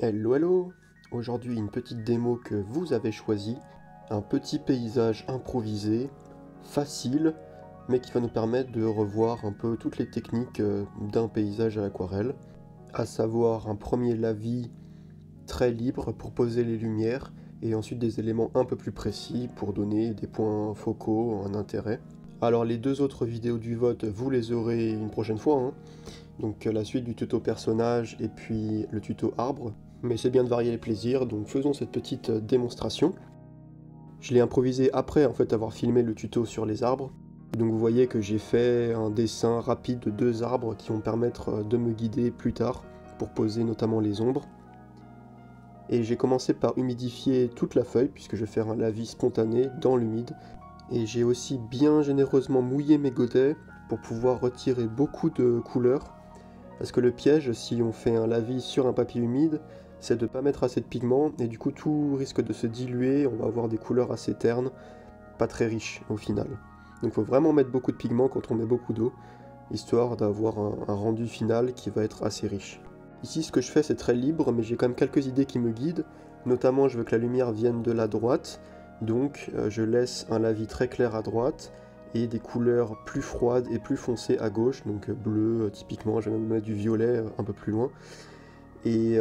Hello hello! Aujourd'hui une petite démo que vous avez choisie, un petit paysage improvisé, facile, mais qui va nous permettre de revoir un peu toutes les techniques d'un paysage à l'aquarelle, à savoir un premier lavis très libre pour poser les lumières, et ensuite des éléments un peu plus précis pour donner des points focaux, un intérêt. Alors les deux autres vidéos du vote, vous les aurez une prochaine fois, hein. Donc la suite du tuto personnage et puis le tuto arbre. Mais c'est bien de varier les plaisirs, donc faisons cette petite démonstration. Je l'ai improvisé après en fait avoir filmé le tuto sur les arbres. Donc vous voyez que j'ai fait un dessin rapide de deux arbres qui vont permettre de me guider plus tard pour poser notamment les ombres. Et j'ai commencé par humidifier toute la feuille puisque je vais faire un lavis spontané dans l'humide. Et j'ai aussi bien généreusement mouillé mes godets pour pouvoir retirer beaucoup de couleurs. Parce que le piège, si on fait un lavis sur un papier humide, c'est de ne pas mettre assez de pigments, et du coup tout risque de se diluer, on va avoir des couleurs assez ternes, pas très riches au final. Donc il faut vraiment mettre beaucoup de pigments quand on met beaucoup d'eau, histoire d'avoir un rendu final qui va être assez riche. Ici ce que je fais c'est très libre, mais j'ai quand même quelques idées qui me guident, notamment je veux que la lumière vienne de la droite, donc je laisse un lavis très clair à droite, et des couleurs plus froides et plus foncées à gauche, donc bleu typiquement, je vais même mettre du violet un peu plus loin. Et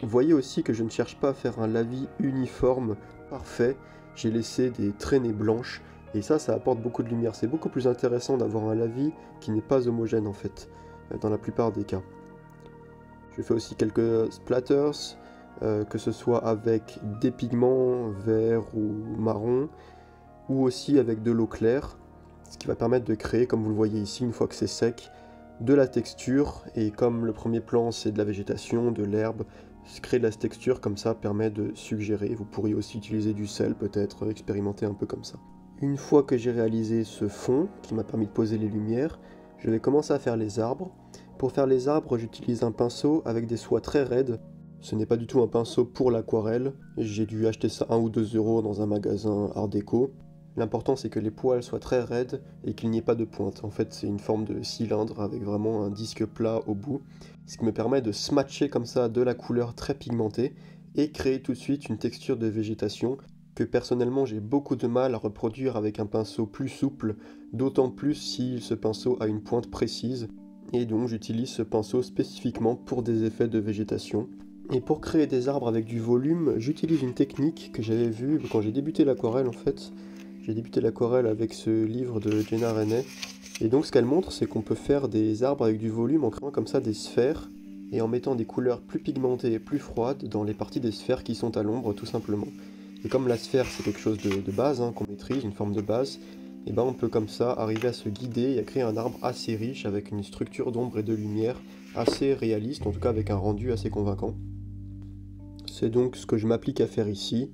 vous voyez aussi que je ne cherche pas à faire un lavis uniforme, parfait, j'ai laissé des traînées blanches, et ça apporte beaucoup de lumière. C'est beaucoup plus intéressant d'avoir un lavis qui n'est pas homogène en fait, dans la plupart des cas. Je fais aussi quelques splatters, que ce soit avec des pigments verts ou marron, ou aussi avec de l'eau claire, ce qui va permettre de créer, comme vous le voyez ici, une fois que c'est sec, de la texture, et comme le premier plan c'est de la végétation, de l'herbe, créer de la texture comme ça permet de suggérer. Vous pourriez aussi utiliser du sel peut-être, expérimenter un peu comme ça. Une fois que j'ai réalisé ce fond, qui m'a permis de poser les lumières, je vais commencer à faire les arbres. Pour faire les arbres, j'utilise un pinceau avec des soies très raides. Ce n'est pas du tout un pinceau pour l'aquarelle, j'ai dû acheter ça 1 ou 2 euros dans un magasin art déco. L'important c'est que les poils soient très raides et qu'il n'y ait pas de pointe. En fait c'est une forme de cylindre avec vraiment un disque plat au bout, ce qui me permet de smatcher comme ça de la couleur très pigmentée et créer tout de suite une texture de végétation que personnellement j'ai beaucoup de mal à reproduire avec un pinceau plus souple, d'autant plus si ce pinceau a une pointe précise, et donc j'utilise ce pinceau spécifiquement pour des effets de végétation. Et pour créer des arbres avec du volume, j'utilise une technique que j'avais vue quand j'ai débuté l'aquarelle en fait. J'ai débuté l'aquarelle avec ce livre de Jenna Renée. Et donc ce qu'elle montre, c'est qu'on peut faire des arbres avec du volume en créant comme ça des sphères et en mettant des couleurs plus pigmentées et plus froides dans les parties des sphères qui sont à l'ombre tout simplement. Et comme la sphère c'est quelque chose de base, hein, qu'on maîtrise, une forme de base, et ben on peut comme ça arriver à se guider et à créer un arbre assez riche avec une structure d'ombre et de lumière assez réaliste, en tout cas avec un rendu assez convaincant. C'est donc ce que je m'applique à faire ici.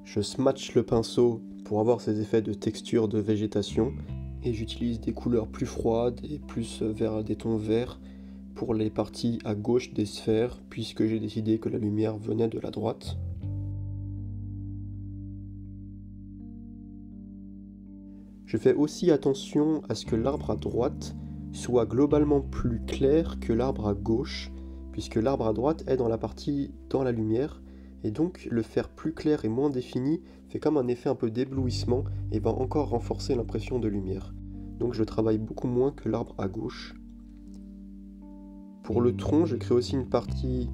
Je smatch le pinceau pour avoir ces effets de texture de végétation et j'utilise des couleurs plus froides et plus vers des tons verts pour les parties à gauche des sphères puisque j'ai décidé que la lumière venait de la droite. Je fais aussi attention à ce que l'arbre à droite soit globalement plus clair que l'arbre à gauche, puisque l'arbre à droite est dans la partie dans la lumière, et donc le faire plus clair et moins défini fait comme un effet un peu d'éblouissement et va encore renforcer l'impression de lumière. Donc je travaille beaucoup moins que l'arbre à gauche. Pour le tronc, je crée aussi une partie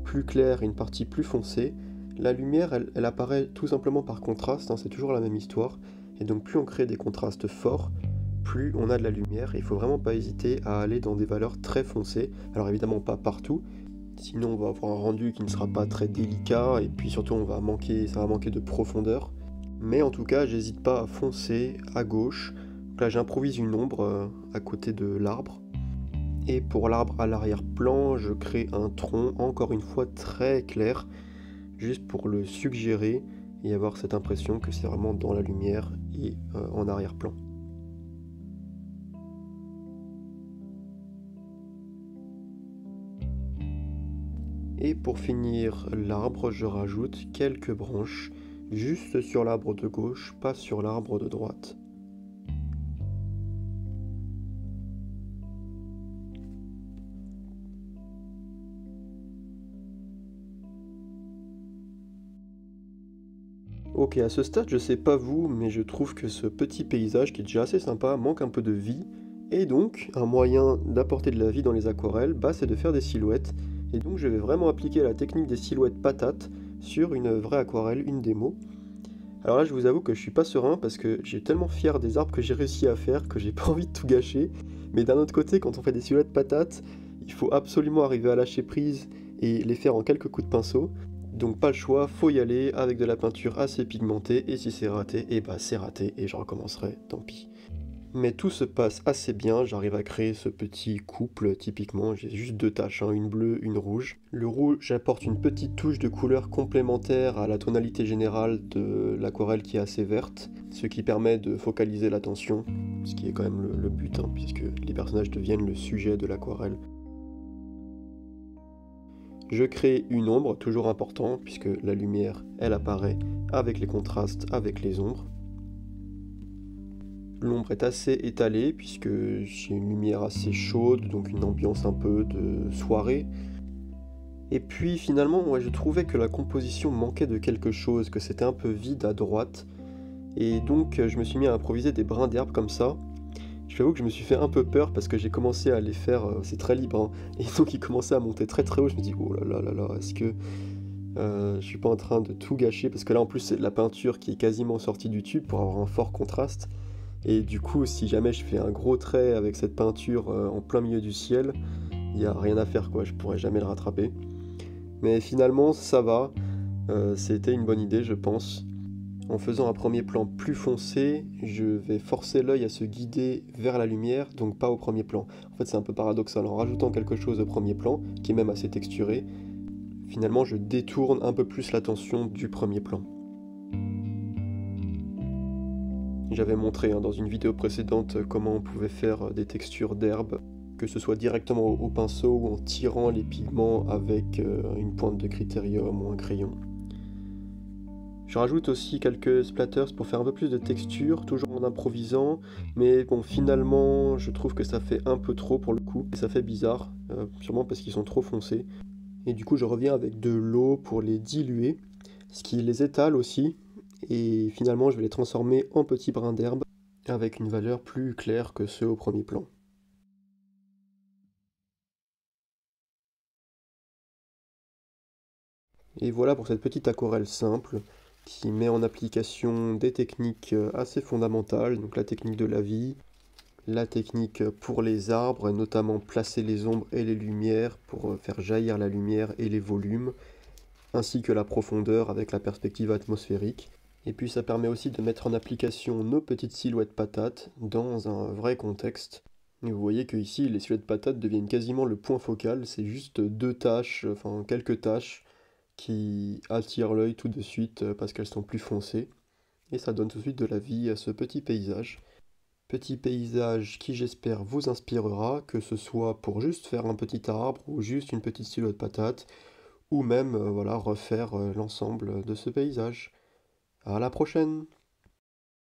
plus claire et une partie plus foncée. La lumière, elle apparaît tout simplement par contraste, hein, c'est toujours la même histoire. Et donc plus on crée des contrastes forts, plus on a de la lumière. Et il faut vraiment pas hésiter à aller dans des valeurs très foncées. Alors évidemment pas partout, sinon on va avoir un rendu qui ne sera pas très délicat. Et puis surtout ça va manquer de profondeur. Mais en tout cas, j'hésite pas à foncer à gauche. Donc là j'improvise une ombre à côté de l'arbre. Et pour l'arbre à l'arrière-plan, je crée un tronc, encore une fois très clair, juste pour le suggérer et avoir cette impression que c'est vraiment dans la lumière et en arrière-plan. Et pour finir l'arbre, je rajoute quelques branches, juste sur l'arbre de gauche, pas sur l'arbre de droite. Ok, à ce stade, je sais pas vous, mais je trouve que ce petit paysage qui est déjà assez sympa manque un peu de vie. Et donc, un moyen d'apporter de la vie dans les aquarelles, bah, c'est de faire des silhouettes. Et donc, je vais vraiment appliquer la technique des silhouettes patates sur une vraie aquarelle, une démo. Alors là, je vous avoue que je suis pas serein parce que j'ai tellement fier des arbres que j'ai réussi à faire que j'ai pas envie de tout gâcher. Mais d'un autre côté, quand on fait des silhouettes patates, il faut absolument arriver à lâcher prise et les faire en quelques coups de pinceau. Donc pas le choix, faut y aller avec de la peinture assez pigmentée et si c'est raté, et bah c'est raté et je recommencerai, tant pis. Mais tout se passe assez bien, j'arrive à créer ce petit couple typiquement, j'ai juste deux taches, hein, une bleue, une rouge. Le rouge apporte une petite touche de couleur complémentaire à la tonalité générale de l'aquarelle qui est assez verte, ce qui permet de focaliser l'attention, ce qui est quand même le but, hein, puisque les personnages deviennent le sujet de l'aquarelle. Je crée une ombre, toujours important, puisque la lumière, elle apparaît avec les contrastes, avec les ombres. L'ombre est assez étalée, puisque j'ai une lumière assez chaude, donc une ambiance un peu de soirée. Et puis finalement, moi je trouvais que la composition manquait de quelque chose, que c'était un peu vide à droite. Et donc je me suis mis à improviser des brins d'herbe comme ça. Je t'avoue que je me suis fait un peu peur parce que j'ai commencé à les faire, c'est très libre, hein, et donc ils commençaient à monter très très haut. Je me dis, oh là là là là, est-ce que je suis pas en train de tout gâcher? Parce que là en plus c'est de la peinture qui est quasiment sortie du tube pour avoir un fort contraste. Et du coup, si jamais je fais un gros trait avec cette peinture en plein milieu du ciel, il n'y a rien à faire quoi, je pourrais jamais le rattraper. Mais finalement, ça va, c'était une bonne idée, je pense. En faisant un premier plan plus foncé, je vais forcer l'œil à se guider vers la lumière, donc pas au premier plan. En fait, c'est un peu paradoxal. En rajoutant quelque chose au premier plan, qui est même assez texturé, finalement, je détourne un peu plus l'attention du premier plan. J'avais montré, hein, dans une vidéo précédente comment on pouvait faire des textures d'herbe, que ce soit directement au pinceau ou en tirant les pigments avec une pointe de critérium ou un crayon. Je rajoute aussi quelques splatters pour faire un peu plus de texture, toujours en improvisant, mais bon, finalement, je trouve que ça fait un peu trop pour le coup, et ça fait bizarre, sûrement parce qu'ils sont trop foncés. Et du coup, je reviens avec de l'eau pour les diluer, ce qui les étale aussi, et finalement, je vais les transformer en petits brins d'herbe, avec une valeur plus claire que ceux au premier plan. Et voilà pour cette petite aquarelle simple qui met en application des techniques assez fondamentales, donc la technique de la vie, la technique pour les arbres, et notamment placer les ombres et les lumières pour faire jaillir la lumière et les volumes, ainsi que la profondeur avec la perspective atmosphérique. Et puis ça permet aussi de mettre en application nos petites silhouettes patates dans un vrai contexte. Et vous voyez que ici les silhouettes patates deviennent quasiment le point focal, c'est juste deux taches, enfin quelques taches qui attirent l'œil tout de suite parce qu'elles sont plus foncées. Et ça donne tout de suite de la vie à ce petit paysage. Petit paysage qui j'espère vous inspirera, que ce soit pour juste faire un petit arbre ou juste une petite silhouette patate, ou même voilà, refaire l'ensemble de ce paysage. À la prochaine!